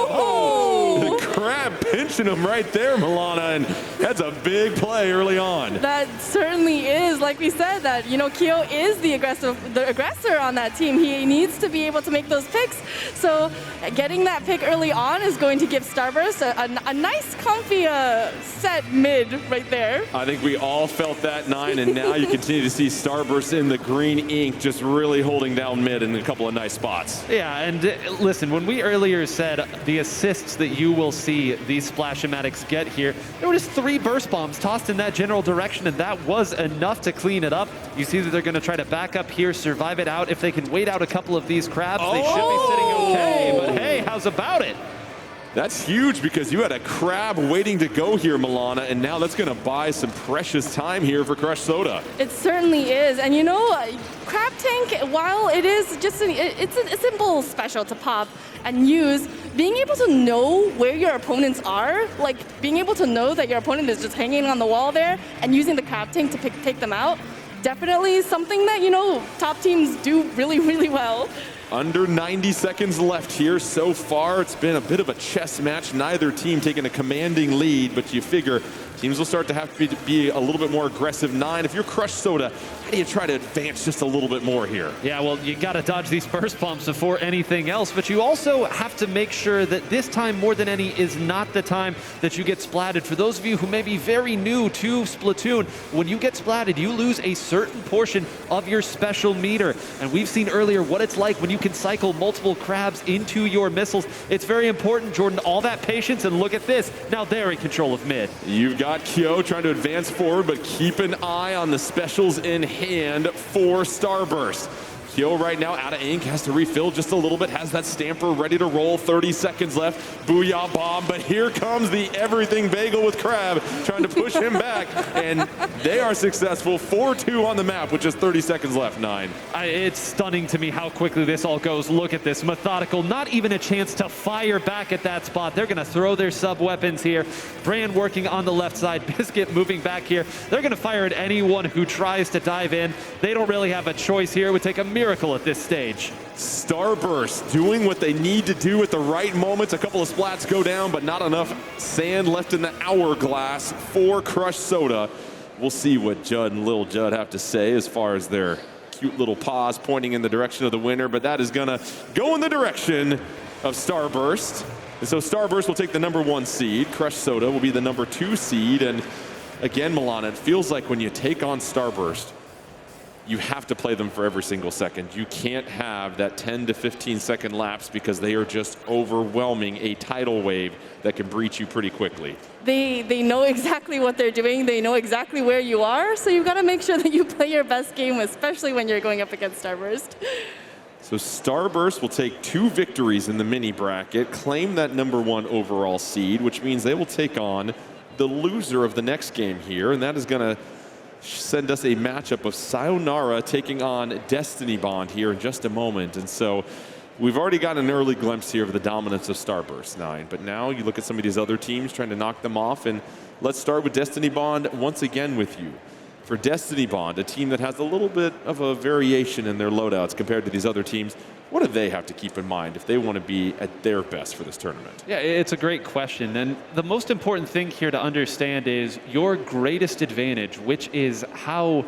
The crab Crab pinching him right there, Milana, and that's a big play early on.
That certainly is. Like we said, that, you know, Kyo is the aggressor on that team. He needs to be able to make those picks. So getting that pick early on is going to give Starburst a nice, comfy set mid right there.
I think we all felt that, 9, and now you continue to see Starburst in the green ink just really holding down mid in a couple of nice spots.
Yeah, and listen, when we earlier said the assists that you will see these Splash-O-Matics get here, there were just 3 burst bombs tossed in that general direction, and that was enough to clean it up. You see that they're going to try to back up here, survive it out. If they can wait out a couple of these crabs, they should be sitting okay, but hey, how's about it?
That's huge because you had a crab waiting to go here, Milana, and now that's going to buy some precious time here for Crush Soda.
It certainly is. And you know, Crab Tank, while it is just it's a simple special to pop and use, being able to know where your opponents are, like being able to know that your opponent is just hanging on the wall there and using the Crab Tank to take them out, definitely something that, you know, top teams do really, really well.
Under 90 seconds left here so far. It's been a bit of a chess match. Neither team taking a commanding lead, but you figure teams will start to have to be a little bit more aggressive. 9, if you're Crush Soda, how do you try to advance just a little bit more here?
Yeah, well, you got to dodge these burst bombs before anything else, but you also have to make sure that this time more than any is not the time that you get splatted. For those of you who may be very new to Splatoon, when you get splatted, you lose a certain portion of your special meter. And we've seen earlier what it's like when you can cycle multiple crabs into your missiles. It's very important, Jordan, all that patience, and look at this. Now they're in control of mid.
You've got Kyo trying to advance forward, but keep an eye on the specials in hand for Starburst. Kyo right now out of ink, has to refill just a little bit, has that stamper ready to roll, 30 seconds left, booyah bomb, but here comes the everything bagel with Crab, trying to push him back, and they are successful, 4-2 on the map with just 30 seconds left, 9.
It's stunning to me how quickly this all goes. Look at this, methodical, not even a chance to fire back at that spot. They're gonna throw their sub-weapons here. Brand working on the left side, Biscuit moving back here. They're gonna fire at anyone who tries to dive in. They don't really have a choice here. It would take a miracle at this stage.
Starburst doing what they need to do at the right moments. A couple of splats go down, but not enough sand left in the hourglass for Crush Soda. We'll see what Judd and Lil Judd have to say as far as their cute little paws pointing in the direction of the winner, but that is gonna go in the direction of Starburst. And so Starburst will take the #1 seed. Crush Soda will be the #2 seed. And again, Milana, it feels like when you take on Starburst, you have to play them for every single second. You can't have that 10 to 15 second lapse because they are just overwhelming a tidal wave that can breach you pretty quickly.
They know exactly what they're doing. They know exactly where you are. So you've got to make sure that you play your best game, especially when you're going up against Starburst.
So Starburst will take 2 victories in the mini bracket, claim that #1 overall seed, which means they will take on the loser of the next game here, and that is going to send us a matchup of Cyanara taking on Destiny Bond here in just a moment. And so we've already got an early glimpse here of the dominance of Starburst, 9. But now you look at some of these other teams trying to knock them off. And let's start with Destiny Bond once again with you. For Destiny Bond, a team that has a little bit of a variation in their loadouts compared to these other teams, what do they have to keep in mind if they want to be at their best for this tournament?
Yeah, it's a great question. And the most important thing here to understand is your greatest advantage, which is how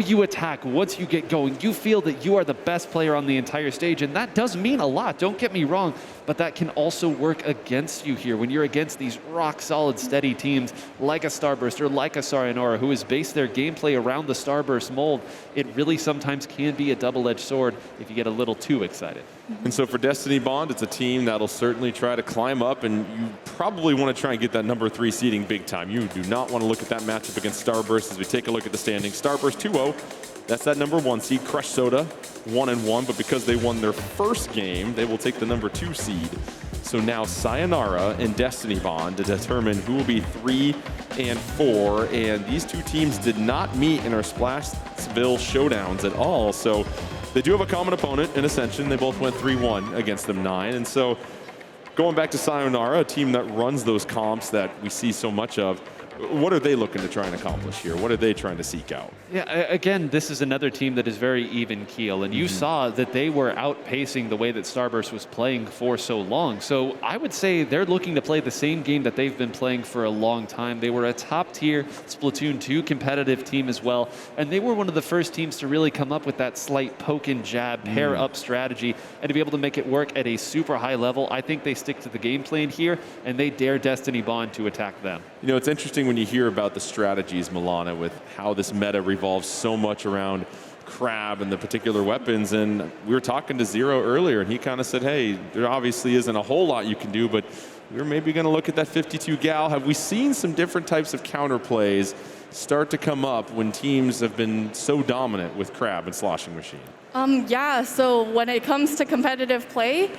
you attack once you get going. You feel that you are the best player on the entire stage, and that does mean a lot, don't get me wrong, but that can also work against you here when you're against these rock-solid, steady teams like a Starburst or like a Cyanara, who has based their gameplay around the Starburst mold. It really sometimes can be a double-edged sword if you get a little too excited.
And so for Destiny Bond, it's a team that'll certainly try to climb up, and you probably want to try and get that #3 seeding big time. You do not want to look at that matchup against Starburst as we take a look at the standings. Starburst 2-0, that's that #1 seed. Crush Soda 1-1, but because they won their first game, they will take the #2 seed. So now Cyanara and Destiny Bond to determine who will be 3 and 4, and these two teams did not meet in our Splatsville Showdowns at all, so they do have a common opponent in Ascension. They both went 3-1 against them, 9. And so going back to Cyanara, a team that runs those comps that we see so much of, What are they looking to try and accomplish here? What are they trying to seek out?
Yeah, again, this is another team that is very even keel, and you saw that they were outpacing the way that Starburst was playing for so long. So I would say they're looking to play the same game that they've been playing for a long time. They were a top-tier Splatoon 2 competitive team as well, and they were one of the first teams to really come up with that slight poke and jab, pair-up strategy, and to be able to make it work at a super high level. I think they stick to the game plan here, and they dare Destiny Bond to attack them.
You know, it's interesting when you hear about the strategies, Milana, with how this meta revolves so much around Crab and the particular weapons. And we were talking to Zero earlier, and he kind of said, hey, there obviously isn't a whole lot you can do, but we're maybe going to look at that 52 gal. Have we seen some different types of counterplays start to come up when teams have been so dominant with Crab and Sloshing Machine?
Yeah, so when it comes to competitive play,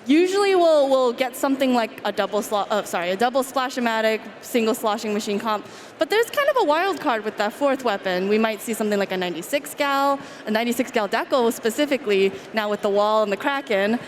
usually we'll get something like a double Splash-O-Matic, single Sloshing Machine comp. But there's kind of a wild card with that fourth weapon. We might see something like a 96 gal Deco specifically, now with the wall and the Kraken.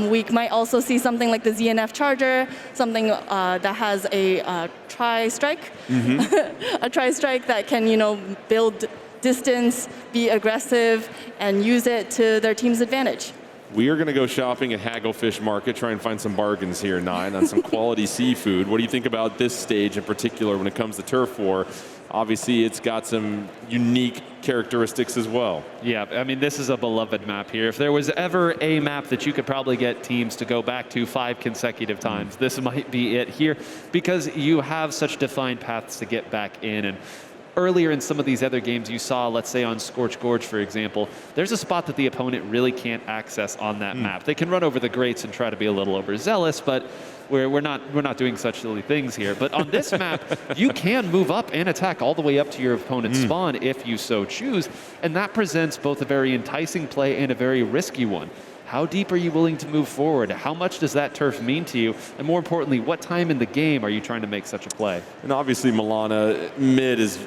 We might also see something like the ZNF Charger, something that has a tri-strike, a tri-strike that can, build distance, be aggressive, and use it to their team's advantage.
We are going to go shopping at Hagglefish Market, try and find some bargains here, Nine, on some quality seafood. What do you think about this stage in particular when it comes to Turf War? Obviously, it's got some unique characteristics as well.
Yeah, I mean, this is a beloved map here. If there was ever a map that you could probably get teams to go back to 5 consecutive times, this might be it here, because you have such defined paths to get back in. And earlier in some of these other games you saw, let's say on Scorch Gorge, for example, there's a spot that the opponent really can't access on that map. They can run over the grates and try to be a little overzealous, but we're not doing such silly things here. But on this map, you can move up and attack all the way up to your opponent's spawn if you so choose, and that presents both a very enticing play and a very risky one. How deep are you willing to move forward? How much does that turf mean to you? And more importantly, what time in the game are you trying to make such a play?
And obviously, Milana, mid is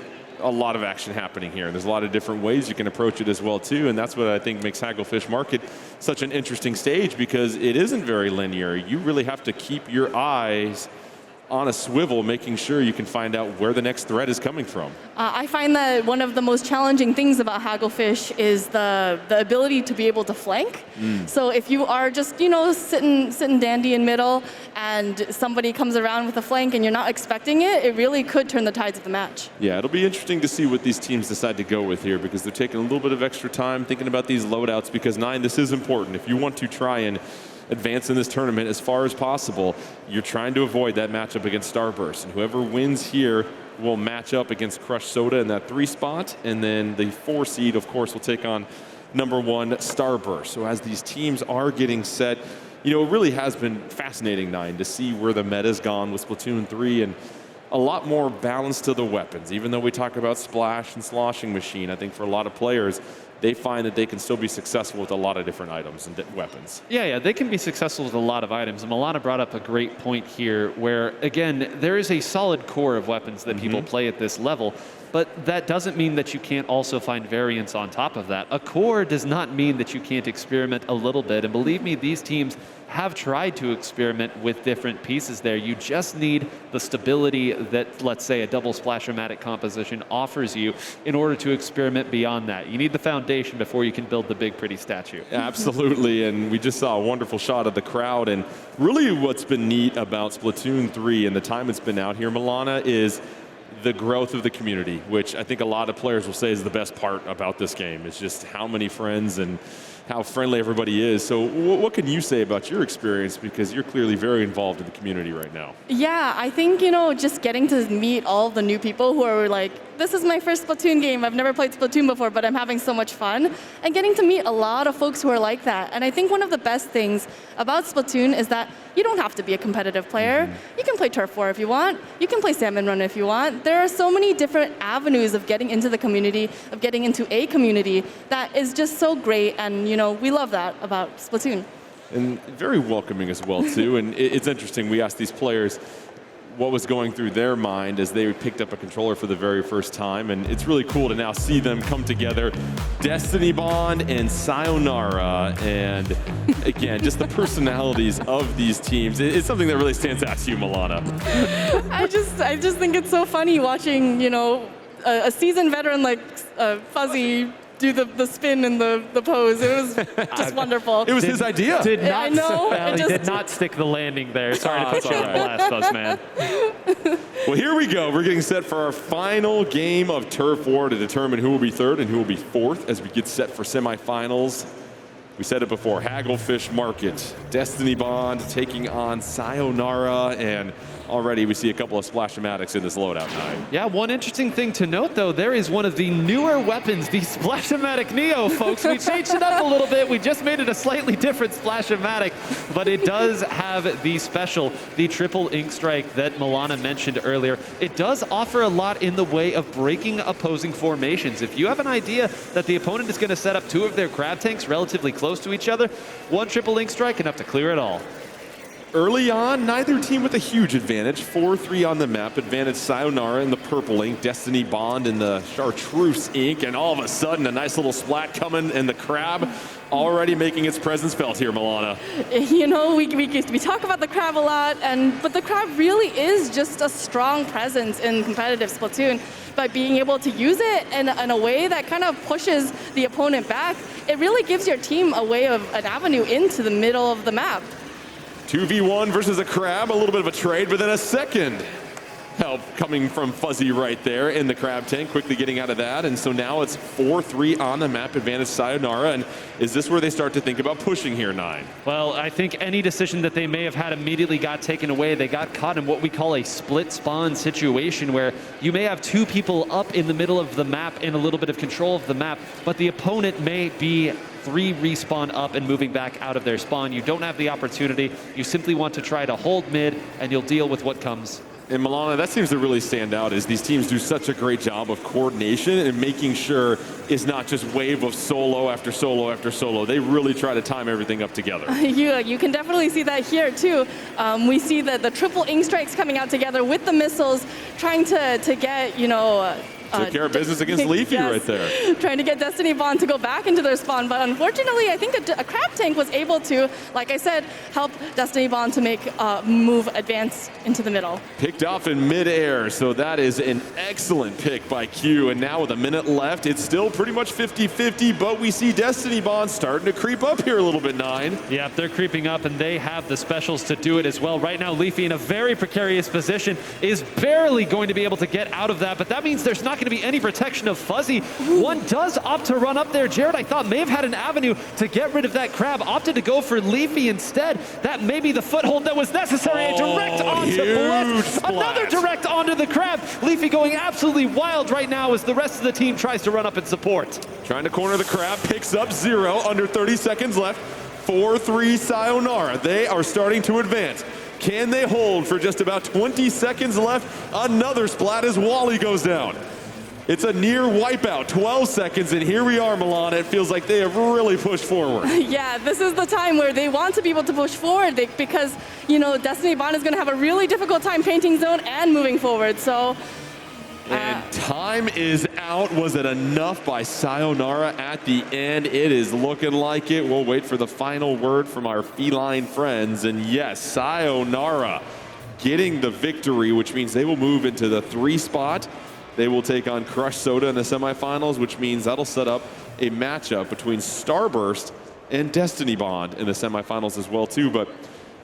a lot of action happening here. There's a lot of different ways you can approach it as well too, and that's what I think makes Hagglefish Market such an interesting stage, because it isn't very linear. You really have to keep your eyes on a swivel, making sure you can find out where the next threat is coming from.
I find that one of the most challenging things about Hagglefish is the ability to be able to flank. So if you are just, sitting dandy in middle and somebody comes around with a flank and you're not expecting it, it really could turn the tides of the match.
Yeah, it'll be interesting to see what these teams decide to go with here, because they're taking a little bit of extra time thinking about these loadouts, because Nine, this is important. If you want to try and advance in this tournament as far as possible, you're trying to avoid that matchup against Starburst. And whoever wins here will match up against Crush Soda in that 3 spot. And then the 4 seed, of course, will take on #1 Starburst. So as these teams are getting set, it really has been fascinating, Nine, to see where the meta's gone with Splatoon 3, and a lot more balance to the weapons. Even though we talk about Splash and Sloshing Machine, I think for a lot of players, they find that they can still be successful with a lot of different items and weapons.
Yeah, they can be successful with a lot of items. And Milana brought up a great point here where, again, there is a solid core of weapons that people play at this level, but that doesn't mean that you can't also find variants on top of that. A core does not mean that you can't experiment a little bit. And believe me, these teams have tried to experiment with different pieces there. You just need the stability that, let's say, a double Splash-O-Matic composition offers you in order to experiment beyond that. You need the foundation before you can build the big, pretty statue.
Absolutely, and we just saw a wonderful shot of the crowd. And really what's been neat about Splatoon 3 and the time it's been out here, Milana, is the growth of the community, which I think a lot of players will say is the best part about this game. It's just how many friends and how friendly everybody is. So what can you say about your experience, because you're clearly very involved in the community right now?
Yeah, I think, just getting to meet all the new people who are like, this is my first Splatoon game, I've never played Splatoon before, but I'm having so much fun, and getting to meet a lot of folks who are like that. And I think one of the best things about Splatoon is that you don't have to be a competitive player. You can play Turf War if you want. You can play Salmon Run if you want. There are so many different avenues of getting into the community, of getting into a community, that is just so great, and we love that about Splatoon.
And very welcoming as well too. And it's interesting, we asked these players, what was going through their mind as they picked up a controller for the very first time. And it's really cool to now see them come together. Destiny Bond and Cyanara. And again, just the personalities of these teams. It's something that really stands out to you, Milana.
I just think it's so funny watching, a seasoned veteran like Fuzzy do the spin and the pose. It was just wonderful.
It was his idea.
Did not,
I know.
did not stick the landing there. Sorry to put you on blast, Buzz man.
Well, here we go. We're getting set for our final game of Turf War to determine who will be third and who will be fourth as we get set for semifinals. We said it before, Hagglefish Market, Destiny Bond taking on Cyanara, and already we see a couple of Splash-O-Matics in this loadout night.
Yeah, one interesting thing to note, though, there is one of the newer weapons, the Splash-O-Matic Neo, folks. We changed it up a little bit. We just made it a slightly different Splash-O-Matic, but it does have the special, the triple ink strike that Milana mentioned earlier. It does offer a lot in the way of breaking opposing formations. If you have an idea that the opponent is going to set up two of their crab tanks relatively close to each other, one triple ink strike enough to clear it all.
Early on, neither team with a huge advantage. 4-3 on the map. Advantage Cyanara in the purple ink, Destiny Bond in the chartreuse ink, and all of a sudden a nice little splat coming, and the crab already making its presence felt here, Milana.
We talk about the crab a lot, but the crab really is just a strong presence in competitive Splatoon. By being able to use it in a way that kind of pushes the opponent back, it really gives your team an avenue into the middle of the map.
2v1 versus a crab, a little bit of a trade, but then a second help coming from Fuzzy right there in the crab tank, quickly getting out of that. And so now it's 4-3 on the map, advantage Cyanara. And is this where they start to think about pushing here, 9?
Well, I think any decision that they may have had immediately got taken away. They got caught in what we call a split spawn situation where you may have two people up in the middle of the map in a little bit of control of the map, but the opponent may be 3 respawn up and moving back out of their spawn. You don't have the opportunity. You simply want to try to hold mid, and you'll deal with what comes.
And Milana, that seems to really stand out as these teams do such a great job of coordination and making sure it's not just wave of solo after solo after solo. They really try to time everything up together.
You can definitely see that here too. We see the triple ink strikes coming out together with the missiles, trying to get,
took care of business against Leafy right there.
Trying to get Destiny Bond to go back into their spawn, but unfortunately, I think a crab tank was able to, like I said, help Destiny Bond to make move advance into the middle.
Picked off in midair, so that is an excellent pick by Q. And now with a minute left, it's still pretty much 50-50, but we see Destiny Bond starting to creep up here a little bit, 9.
Yeah, they're creeping up, and they have the specials to do it as well. Right now, Leafy in a very precarious position is barely going to be able to get out of that, but that means there's not going to be any protection of Fuzzy. One does opt to run up there. Jared, I thought, may have had an avenue to get rid of that crab, opted to go for Leafy instead. That may be the foothold that was necessary. A direct onto Bliss. Another direct onto the crab. Leafy going absolutely wild right now as the rest of the team tries to run up and support.
Trying to corner the crab, picks up 0, under 30 seconds left. 4-3 Cyanara. They are starting to advance. Can they hold for just about 20 seconds left? Another splat as Wally goes down. It's a near wipeout, 12 seconds, and here we are, Milana. It feels like they have really pushed forward.
Yeah, this is the time where they want to be able to push forward because, Destiny Bond is going to have a really difficult time painting zone and moving forward, so...
And time is out. Was it enough by Cyanara at the end? It is looking like it. We'll wait for the final word from our feline friends. And yes, Cyanara getting the victory, which means they will move into the 3 spot. They will take on Crush Soda in the semifinals, which means that'll set up a matchup between Starburst and Destiny Bond in the semifinals as well, too. But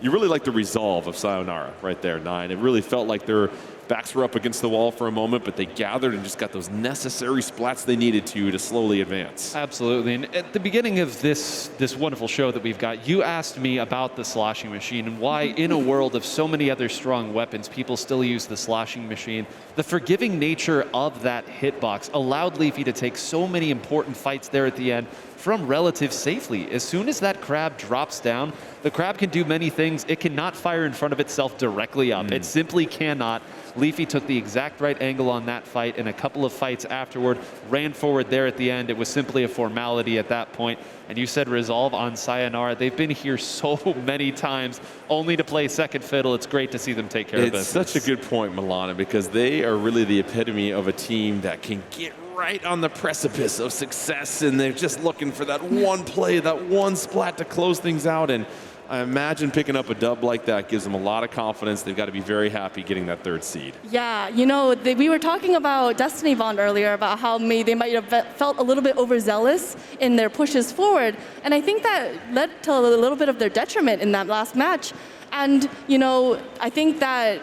you really like the resolve of Cyanara right there, 9. It really felt like their backs were up against the wall for a moment, but they gathered and just got those necessary splats they needed to slowly advance.
Absolutely. And at the beginning of this wonderful show that we've got, you asked me about the sloshing machine and why, in a world of so many other strong weapons, people still use the sloshing machine. The forgiving nature of that hitbox allowed Leafy to take so many important fights there at the end from relative safely. As soon as that crab drops down, the crab can do many things. It cannot fire in front of itself directly up. It simply cannot. Leafy took the exact right angle on that fight, and a couple of fights afterward, ran forward there at the end. It was simply a formality at that point. And you said resolve on Cyanara. They've been here so many times only to play second fiddle. It's great to see them take care of business.
It's such a good point, Milana, because they are really the epitome of a team that can get right on the precipice of success, and they're just looking for that one play, that one splat to close things out. And I imagine picking up a dub like that gives them a lot of confidence. They've got to be very happy getting that 3rd seed.
Yeah, you know, we were talking about Destiny Bond earlier, about how they might have felt a little bit overzealous in their pushes forward. And I think that led to a little bit of their detriment in that last match. And, you know, I think that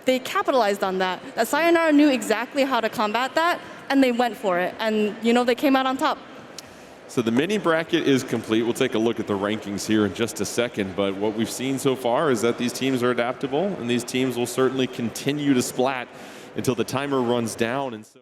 they capitalized on that. That Cyanara knew exactly how to combat that, and they went for it. And, you know, they came out on top.
So the mini bracket is complete. We'll take a look at the rankings here in just a second, but what we've seen so far is that these teams are adaptable, and these teams will certainly continue to splat until the timer runs down. And so